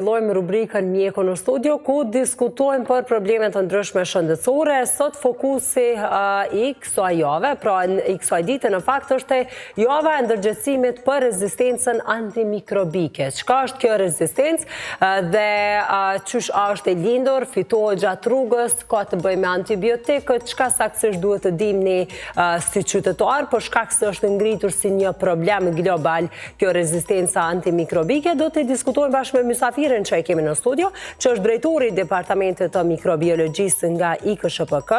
Fillojmë rubrikën Mjeku në studio, ku diskutojmë për problemet të ndryshme shëndetësore. Sot fokusi i kësaj jave, pra i kësaj dite në fakt është java e ndërgjegjësimit për rezistencën antimikrobike. Çka është kjo rezistencë dhe çysh është e lindur, fitohet gjatë rrugës, ka të bëjë me antibiotikët, çka saktësisht duhet të dimni si qytetar, për shkak se është ngritur si një problem global kjo rezistenca antimikrobike. Do të diskutojmë bashkë me mysafirë që e kemi në studio, që është drejtori i Departamentit të Mikrobiologjisë nga IKSHPK,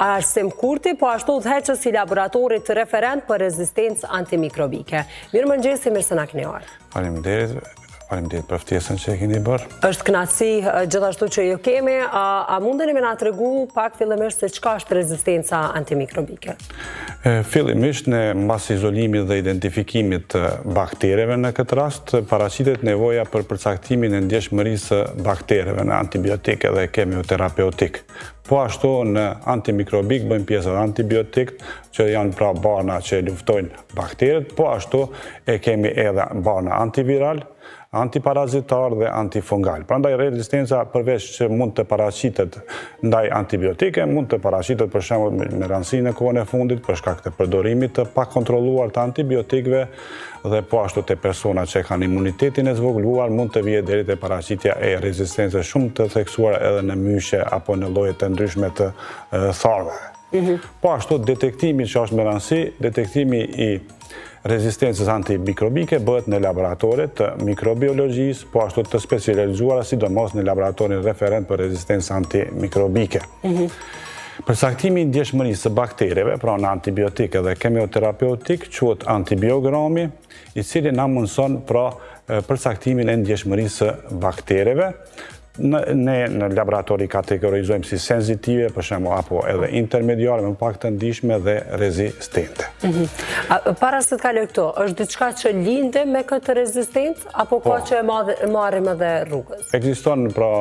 Arsim Kurti, po ashtu udhëheqës i laboratorit referent për rezistencë antimikrobike. Mirëmëngjesi, mirë se na keni ardhur. Faleminderit për ftesën që e keni bërë. Është kënaqësi gjithashtu që ju kemi. A mundeni me na tregu pak fillimisht se çka është rezistenca antimikrobike? Fillimisht, mbas izolimit dhe identifikimit të baktereve në këtë rast, paraqitet nevoja për përcaktimin e ndjeshmërisë së baktereve në antibiotike dhe kemioterapeutik. Po ashtu në antimikrobik bëjmë pjesë dhe antibiotik, që janë pra barna që luftojnë bakteret, po ashtu e kemi edhe barna antiviral, antiparazitar dhe antifungal. Prandaj rezistenca përveç që mund të paraqitet ndaj antibiotike, mund të paraqitet për shembull me rëndësinë në kohën e fundit për shkak të përdorimit të pakontrolluar të antibiotikëve dhe po ashtu te persona që kanë imunitetin e zvogëluar mund të vijë deri te paraqitja e rezistencës shumë të theksuar edhe në myshe apo në lloje të ndryshme të tharmeve. Po ashtu detektimi që është me rëndësi, detektimi i rezistencës antimikrobike bëhet në laboratoret të mikrobiologjisë, po ashtu të specializuara, sidomos në laboratorin referent për rezistencë antimikrobike. Përcaktimi i ndjeshmërisë së baktereve, pra në antibiotike dhe kemioterapeutik, quhet antibiogrami, i cili na mundson pra përcaktimin e ndjeshmërisë së baktereve. Ne në laboratori kategorizojmë si senzitive, për shembull, apo edhe intermediare, me pak të ndihshme dhe rezistente. Para se të kaloj këto, është diçka që linde me këtë rezistencë, apo ka që e marrim edhe rrugës? Ekziston pra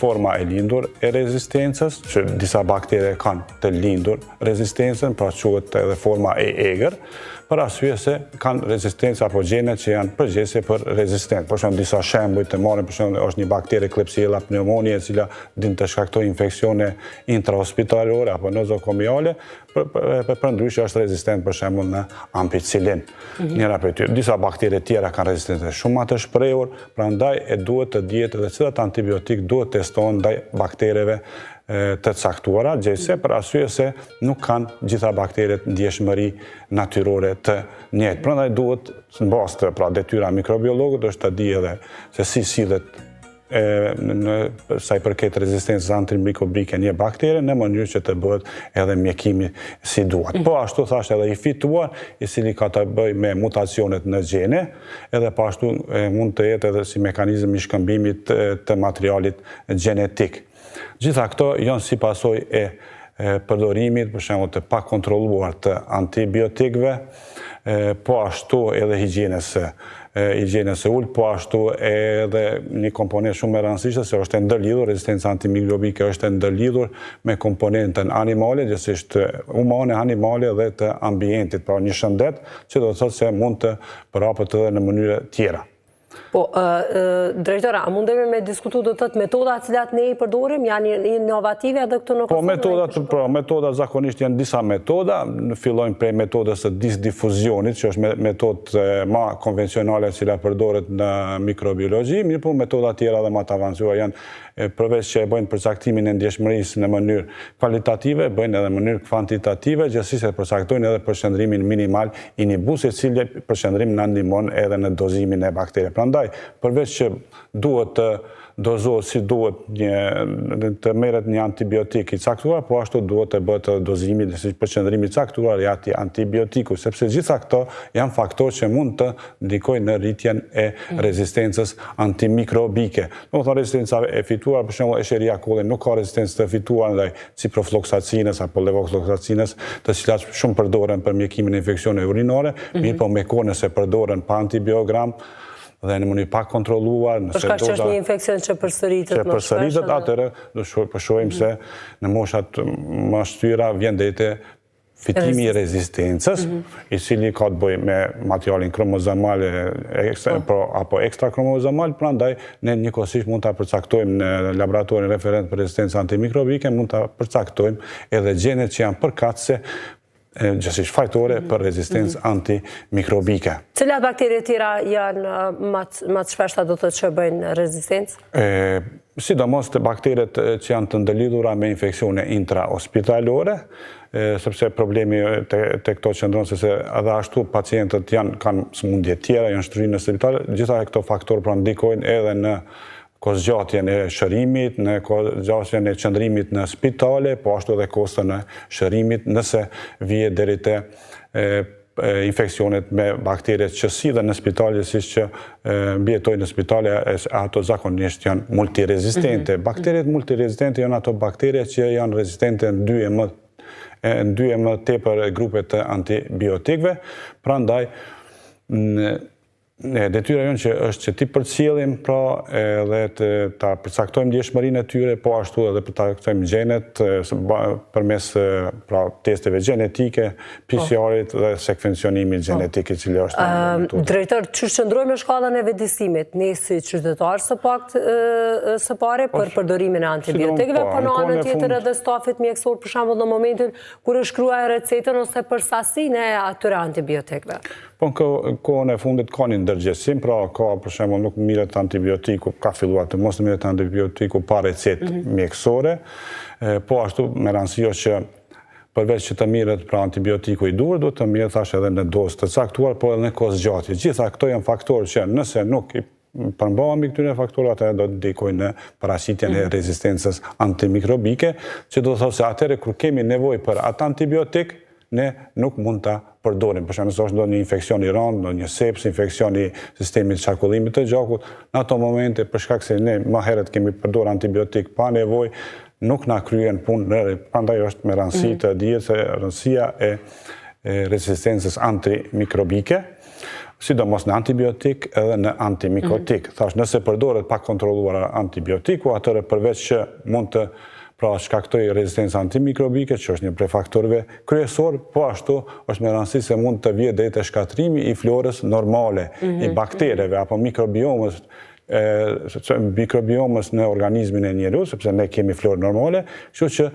forma e lindur e rezistencës, që disa baktere kanë të lindur rezistencën, pra quhet edhe forma e egër, për arsye se kanë rezistencë apo gjene që janë përgjithëse për rezistent. Për shembull, disa shembuj të marrim, për shembull, është një baktere Klebsiella pneumoniae, e cila din të shkaktojë infeksione intrahospitalore apo nozokomiale, për ndryshe është rezistent për shembull në ampicilin. Njëra prej tyre. Disa baktere tjera kanë rezistencë shumë më të shprehur, prandaj e duhet të dihet edhe cilat antibiotik duhet testohen ndaj baktereve të caktuara, gjithsesi për arsye se nuk kanë gjitha bakteret ndjeshmëri natyrore të njëjtë. Prandaj duhet në bazë të pra detyra mikrobiologut është të di edhe se si sillet në sa i përket rezistencës antimikrobike një baktere në mënyrë që të bëhet edhe mjekimi si duhet. Po ashtu thashë edhe i fituar, i cili ka të bëjë me mutacionet në gjene, edhe po ashtu mund të jetë edhe si mekanizëm i shkëmbimit të materialit gjenetik. Gjitha këto janë si pasojë e përdorimit, për shembull të pakontrolluar të antibiotikëve, po ashtu edhe higjienës së ulët, po ashtu edhe një komponent shumë e rëndësishme se është e ndërlidhur, rezistenca antimikrobike është e ndërlidhur me komponentën animale, gjithsesi humane, animale dhe të ambientit, pra një shëndet që do të thotë se mund të përhapet edhe në mënyra tjera. Po, drejtora, a mundemi me diskutu do të metodat cilat ne i përdorim, janë inovative edhe këtu në kosmosu? Po, metodat zakonisht janë disa metoda, fillojnë prej metodës së disdifuzionit, që është metodë ma konvencionale cila përdoret në mikrobiologji, mirë po metodat tjera dhe ma të avancuar janë përveç që e bëjnë përcaktimin e ndjeshmërisë në mënyrë kvalitative, bëjnë edhe në mënyrë kvantitative, gjithsesi përcaktojnë edhe përqendrimin minimal inhibus, i cili përqendrim na ndihmon edhe në dozimin e baktereve. Prandaj, përveç që duhet të dozohet si duhet të merret një antibiotik i caktuar, po ashtu duhet të bëhet dozimi dhe përqendrimi i caktuar i atij antibiotiku, sepse gjitha këto janë faktorë që mund të ndikojnë në rritjen e rezistencës antimikrobike. Domethënë rezistenca e fituar, për shembull Escherichia coli nuk ka rezistencë të fituar ndaj ciprofloxacinës apo levofloxacinës, të cilat shumë përdoren për mjekimin e infeksioneve urinore, mirë po me kohë nëse përdoren pa antibiogram dhe në mënyrë pak kontrolluar. Për shkak që është një infeksion që përsëritet, atëherë do shohim se në moshat më shtyra vjen deri te fitimi i rezistencës, i cili ka të bëjë me materialin kromozomal apo ekstra kromozomal, prandaj ne njëkohësisht mund ta përcaktojmë në laboratorin referent për rezistencë antimikrobike, mund ta përcaktojmë edhe gjenet që janë përkatëse gjithsesi fajtore për rezistencë antimikrobike. Cilat bakterie tjera janë më të shpeshta do të që bëjnë rezistencë? Sidomos të bakteret që janë të ndëlidhura me infeksione intrahospitalore, sepse problemi të këto qëndronë se edhe ashtu pacientët kanë sëmundje tjera, janë shtryrë në spital, gjitha këto faktorë pra ndikojnë edhe në kozgjatjen e shërimit, në kozgjatjen e qëndrimit në spitale, po ashtu edhe kostën e shërimit nëse vije deri te infeksionet me bakteriet që sidhen në spitale, si që mbjetojnë në spitale, ato zakonisht janë multirezistente. Bakteriet multirezistente janë ato bakteriet që janë rezistente në dy e më tepër grupet të antibiotikve, prandaj detyra jonë që është që ti përcjellim pra edhe ta përcaktojmë ndjeshmërinë e tyre, po ashtu edhe përcaktojmë gjenet përmes pra testeve gjenetike, PCR-it dhe sekvencionimit gjenetik i cili është Drejtor, që shëndrojmë në shkallën e vedisimit, ne si qytetarë së pare për përdorimin e antibiotikëve, po në anën tjetër edhe stafit mjekësor për shembull në momentin kur është shkruar recetën ose për sasinë e atyre antibiotikëve. Po në kohën e fundit ka një ndërgjegjësim, pra ka për shembull nuk mirët antibiotiku, ka filluar të mos mirët antibiotiku pa recetë mjekësore, po ashtu me rëndësi që përveç që të mirët pra antibiotiku i dur, duhet të mirët thash edhe në dozë të caktuar, po edhe në kozgjatje. Gjitha këto janë faktorë që nëse nuk i përmbahemi këtyre faktorëve, atëherë do të ndikojnë në paraqitjen e rezistencës antimikrobike, që do të thotë se atëherë kur kemi nevojë për atë antibiotik, ne nuk mund ta përdorim. Për shembull, nëse është ndonjë infeksion i rënd, ndonjë seps, infeksion i sistemit çarkullimit të gjakut, në ato momente për shkak se ne më herët kemi përdorur antibiotik pa nevojë, nuk na kryen punë, prandaj është me rëndësi të dihet se rëndësia e rezistencës antimikrobike, sidomos në antibiotik edhe në antimikotik. Thash, nëse përdoret pa kontrolluar antibiotiku, atëherë përveç që mund të pra shkaktoj rezistencë antimikrobike, që është një prej faktorëve kryesor, po ashtu është me rëndësi se mund të vijë deri te shkatrimi i florës normale, i baktereve apo mikrobiomës në organizmin e njeriut, sepse ne kemi florë normale, kështu që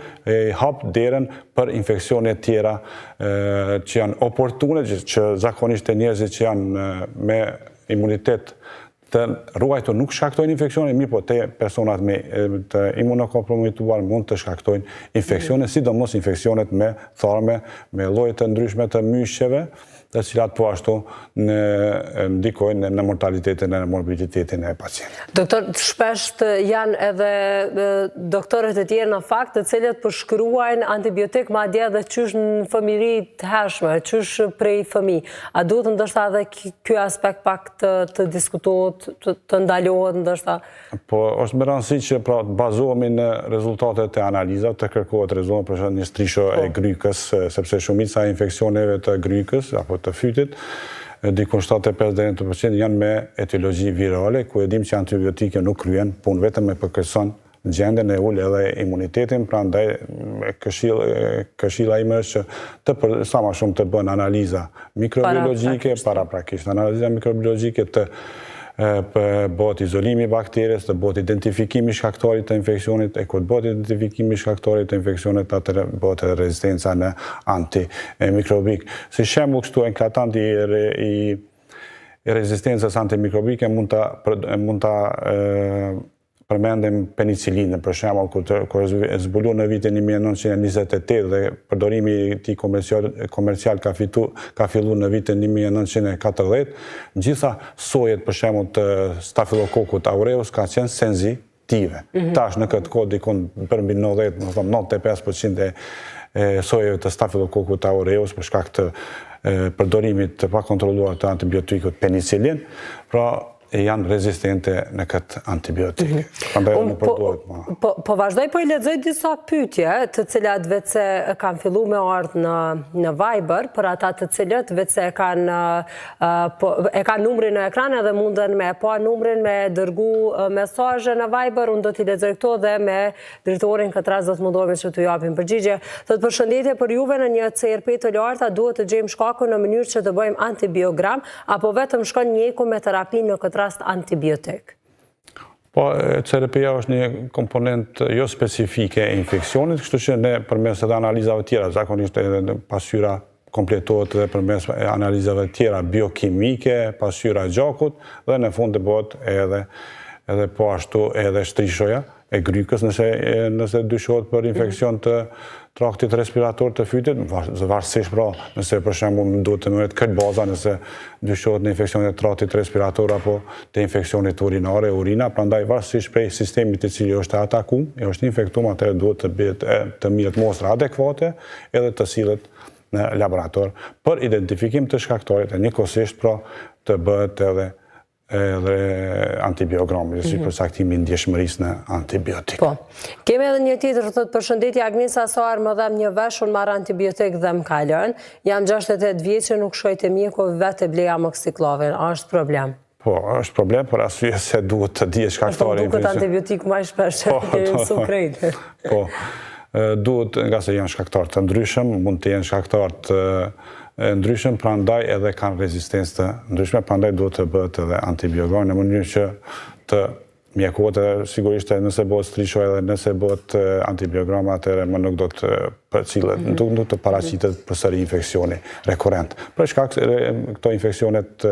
hap derën për infeksione tjera që janë oportune, që zakonisht e njerëzit që janë me imunitet të ruajtur nuk shkaktojnë infeksione, mirë po te personat me të imunokompromituar mund të shkaktojnë infeksione, sidomos infeksionet me tharme, me lloje të ndryshme të myshqeve, të cilat po ashtu ndikojnë në mortalitetin e morbiditetin e pacientit. Doktor, shpesht janë edhe doktorët e tjerë në fakt të cilët përshkruajnë antibiotik madje edhe qysh në fëmijëri të hershme, qysh prej fëmijë. A duhet ndoshta edhe ky aspekt pak të diskutohet, të ndalohet ndoshta? Po është me rëndësi që pra të bazohemi në rezultatet e analizave, të kërkohet rezultat për shembull një strisho e grykës, sepse shumica e infeksioneve të grykës apo të fytit, dikon 75-90% janë me etiologji virale, ku e dim që antibiotike nuk kryen punë, vetëm e përkeçon gjendjen e ul edhe imunitetin, prandaj këshilla ime është që sa më shumë të bën analiza mikrobiologjike, paraprakisht analiza mikrobiologjike të bëhet izolimi i bakteres, të bëhet identifikimi i shkaktarit të infeksionit, e kur bëhet identifikimi i shkaktarit të infeksionit, atëherë bëhet rezistenca në antimikrobik. Si shembull kështu eklatant i rezistencës antimikrobike mund ta përmendim penicillinën, për shembull, kur zbulu në vitin 1928 dhe përdorimi i tij komercial ka filluar në vitin 1940, gjitha sojet, për shembull, të Staphylococcus aureus ka qenë senzitive. Tash në këtë kohë dikon përmbi 95% e sojeve të Staphylococcus aureus për shkak të përdorimit të pakontrolluar të antibiotikut penicillin, pra janë rezistente në këtë antibiotikë. Prandaj nuk përdoret më. Po vazhdoj po I lexoj disa pyetje, të cilat vetëse kanë filluar me ardhë në Viber, për ata të cilët vetëse e kanë numrin në ekran edhe munden me pa numrin me dërgu mesazhe në Viber, unë do t'i lexoj këto dhe me drejtorin këtë rast do të mundohemi që t'ju japim përgjigje. Thotë përshëndetje për juve, në një CRP të larta duhet të gjejmë shkakun në mënyrë që të bëjmë antibiogram apo vetëm shkon mjeku me terapi në këtë rast antibiotik? Po, CRP-ja është një komponent jo specifike e infeksionit, kështu që ne përmes edhe analizave tjera, zakonisht edhe pasqyra kompletohet edhe përmes analizave tjera biokimike, pasqyra e gjakut, dhe në fund të bëhet edhe po ashtu edhe shtrishoja e grykës nëse dyshohet për infekcion të traktit respirator të fytit, varësisht pra nëse për shembull duhet të merret këtë baza nëse dyshohet në infekcion të traktit respirator apo të infekcionit urinare, urina, prandaj varësisht prej sistemit I cili është atakuar, është infektuar, atëherë duhet të bëhet të mirët mostra adekuate edhe të sillet në laborator për identifikim të shkaktarit e njëkohësisht pra të bëhet edhe antibiogrami, si për saktimin ndjeshmërisë në antibiotik. Po. Kemi edhe një tjetër, thotë përshëndetje Agnisa Sar, më dhem një vesh, unë marr antibiotik dhe më ka lënë. Jam 68 vjeç, nuk shkoj te mjeku, vetë bleja amoxicillin. A është problem? Po, është problem për arsye se duhet të dihet shkaktari. Duket antibiotik më shpesh, kemi mësuar krejt. Po, duhet nga se janë shkaktar të ndryshëm, mund të jenë shkaktar të ndryshëm, prandaj edhe kanë rezistencë të ndryshme, prandaj duhet të bëhet edhe antibiogram në mënyrë që të mjekohet, sigurisht nëse bëhet strisho edhe nëse bëhet antibiogram, atëherë më nuk do të përcillet, nuk të paraqitet përsëri infeksioni rekurrent. Për shkak se këto infeksionet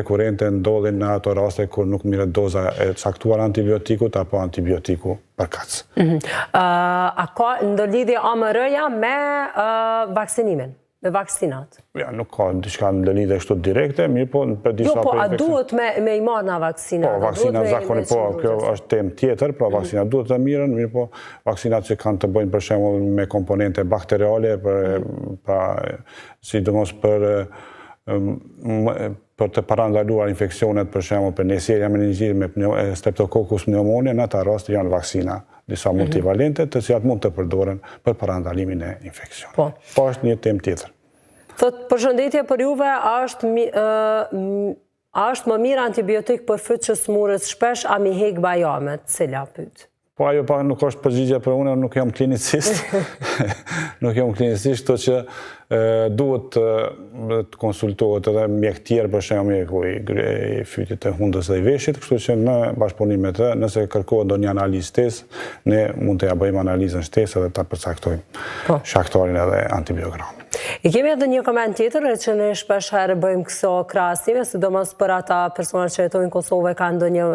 rekurrente ndodhin në ato raste kur nuk mirët doza e caktuar antibiotikut apo antibiotiku përkatës. A ka ndërlidhje AMR-ja me vaksinimin? Me vaksinat? Ja, nuk ka diçka në lidhje kështu direkte, mirë po për disa... Jo, po a duhet me I marrë në vaksinat? Po, vaksinat zakonisht, po, kjo është temë tjetër, pra vaksinat duhet të mirën, mirë po, vaksinat që kanë të bëjnë për shembull me komponente bakteriale, sidomos për të parandaluar infeksionet, për shembull për Neisseria meningit me Streptococcus pneumoniae, në ata raste janë vaksina disa multivalente të cilat mund të përdoren për parandalimin e infeksionit. Po është një temë tjetër. Thotë përshëndetje për juve, a është më mirë antibiotik për fyt që smurët shpesh a mi hek bajamet, cila pyet? Po ajo pa nuk është përgjigje për unë nuk jam klinicist. Nuk jam klinicist, kështu që duhet të konsultohet edhe mjek tjerë për shembull mjeku I fytit të hundës dhe I veshit, kështu që në bashkëpunim me të, nëse kërkohet ndonjë analizë shtesë, ne mund të ja bëjmë analizën shtesë edhe ta përcaktojmë shkaktarin edhe antibiogramin. I kemi edhe një koment tjetër që ne shpesh herë bëjmë këso krahasime, sidomos për ata persona që jetojnë në Kosovë kanë ndonjë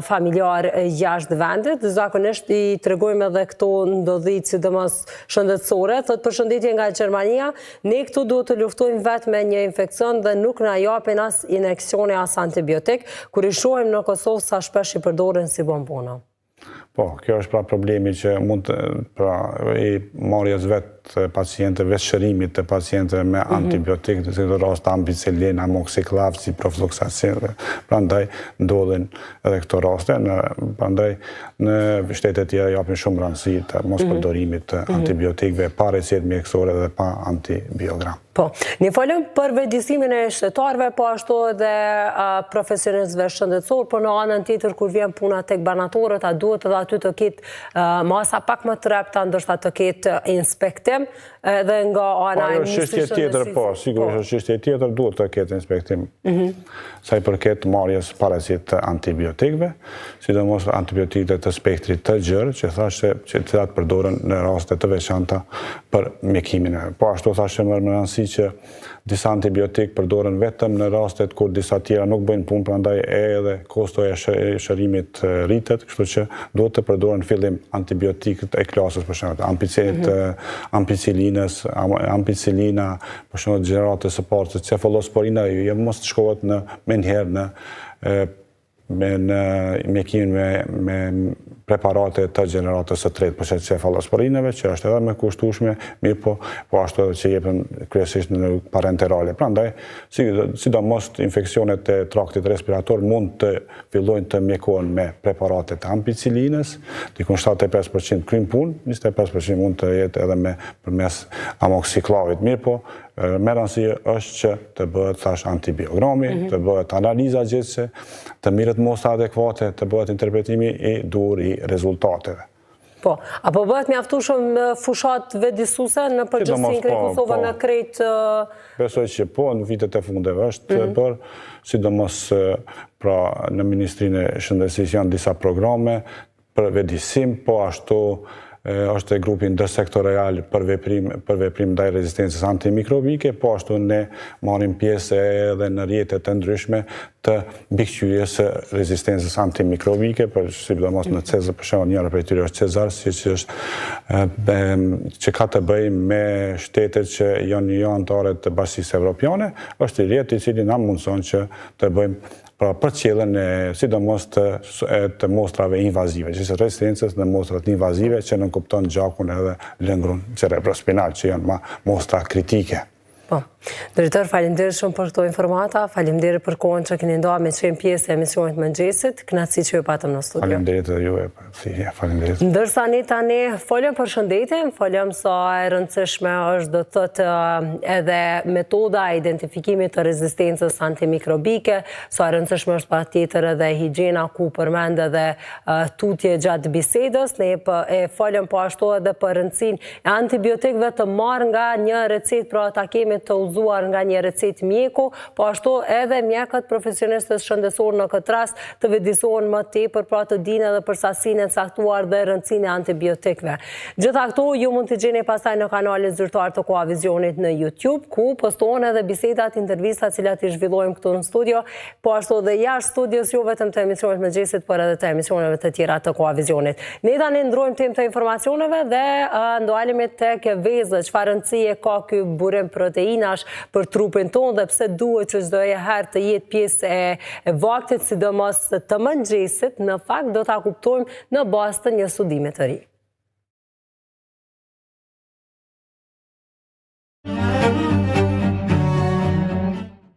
familjar jashtë vendit, zakonisht I tregojmë edhe këto ndodhit sidomos shëndetësore, thotë përshëndetje nga Gjermania, ne këtu duhet të luftojmë vetë me një infekcion dhe nuk na japin as injeksione as antibiotik, kur I shohim në Kosovë sa shpesh I përdoren si bombona. Po, kjo është pra problemi që mund pra I marrjes vetë paciente, vetë shërimit të paciente me antibiotik, në këtë rast ampicillin, amoxiclav, ciprofloxacin, prandaj ndodhin edhe këto raste, prandaj në shtetet tjera japin shumë rëndësi të mos përdorimit të antibiotikëve pa recetë mjekësore dhe pa antibiogram. Po, ne folëm për vëdësimin e shtetarëve, po ashtu edhe profesionistëve shëndetësor, por në anën tjetër kur vjen puna tek banatorët, a duhet edhe aty të ketë masa pak më të repta, ndoshta të ketë inspektim edhe nga ana e ministrisë tjetër, po, sigurisht është çështje tjetër, duhet të ketë inspektim. Sa I përket marrjes parazitë të antibiotikëve, sidomos antibiotikët të spektrit të gjerë, që thashë që të përdoren në raste të veçanta për mjekimin. Po ashtu thashë më rëndësi që disa antibiotik përdoren vetëm në rastet kur disa tjera nuk bëjnë punë, prandaj edhe kosto e shërimit rritet, kështu që duhet të përdoren fillim antibiotikët e klasës, për shembull, ampicillinës, ampicillina, për shembull gjeneratës së parë, cefalosporina, jo mos të shkohet në menjëherë në mjekimin me preparate të gjeneratës së tretë për cefalosporineve, që është edhe më kushtueshme, mirë po ashtu edhe që jepen kryesisht në parenterale. Prandaj, sidomos infeksionet e traktit respirator mund të fillojnë të mjekohen me preparate të ampicilinës, dikun 75% kryen punë, 25% mund të jetë edhe përmes amoxiklavit. Mirë po, me rëndësi është që të bëhet antibiografi, të bëhet analiza gjithse, të mirët mostra adekuate, të bëhet interpretimi i duhur i rezultateve. Po, apo bëhet mjaftueshëm fushat vedisuse në përgjithësi në krejt Kosovë në krejt... Besoj që po, në vitet e fundeve është bërë, sidomos në Ministrinë e Shëndetësisë janë disa programe për vedisim, po ashtu është e grupi ndërsektorial për veprim ndaj rezistencës antimikrobike, po ashtu ne marrim pjesë edhe në rrjetet të ndryshme të mbikëqyrjes së rezistencës antimikrobike, sidomos në Cezar, për shembull njëra prej tyre është Cezar, që ka të bëjë me shtetet që janë jo anëtare të Bashkisë Evropiane, është i rrjet i cili na mundson që të bëjmë për qëllën sidomos të mostrave invazive, që është rezistencës në mostrat invazive që nënkupton gjakun edhe lëngrun cerebrospinal, që janë mostra kritike. Po, drejtor, faleminderit shumë për këto informata, faleminderit për kohën që keni ndoa me qenë pjesë e emisionit mëngjesit, kënaqësi që ju patëm në studio. Faleminderit edhe juve, faleminderit. Ndërsa ne tani folëm për shëndetin, folëm sa e rëndësishme është do të thotë edhe metoda e identifikimit të rezistencës antimikrobike, sa e rëndësishme është patjetër edhe higjiena ku përmend edhe tutje gjatë bisedës, ne e folëm po ashtu edhe për rëndësinë e antibiotikëve të marrë nga një recetë, pra ta kemi të udhëzuar nga një recetë mjeku, po ashtu edhe mjekët profesionistës shëndetësorë në këtë rast të vedisohen më tepër pra të dinë edhe për sasinë e caktuar dhe rëndësinë e antibiotikëve. Gjitha këto ju mund të gjeni pastaj në kanalin zyrtar të Koavizionit në YouTube, ku postohen edhe bisedat, intervistat cilat i zhvillojmë këtu në studio, po ashtu dhe jashtë studios jo vetëm të emisionit mëngjesit, por edhe të emisioneve të tjera të Koavizionit. Ne tani ndrojmë temë të informacioneve dhe ndalemi tek vezët, çfarë rëndësie ka ky burim proteinash për trupin tonë dhe pse duhet që çdo herë të jetë pjesë e vaktit, sidomos të mëngjesit, në fakt do ta kuptojmë në bazë të një studimi të ri.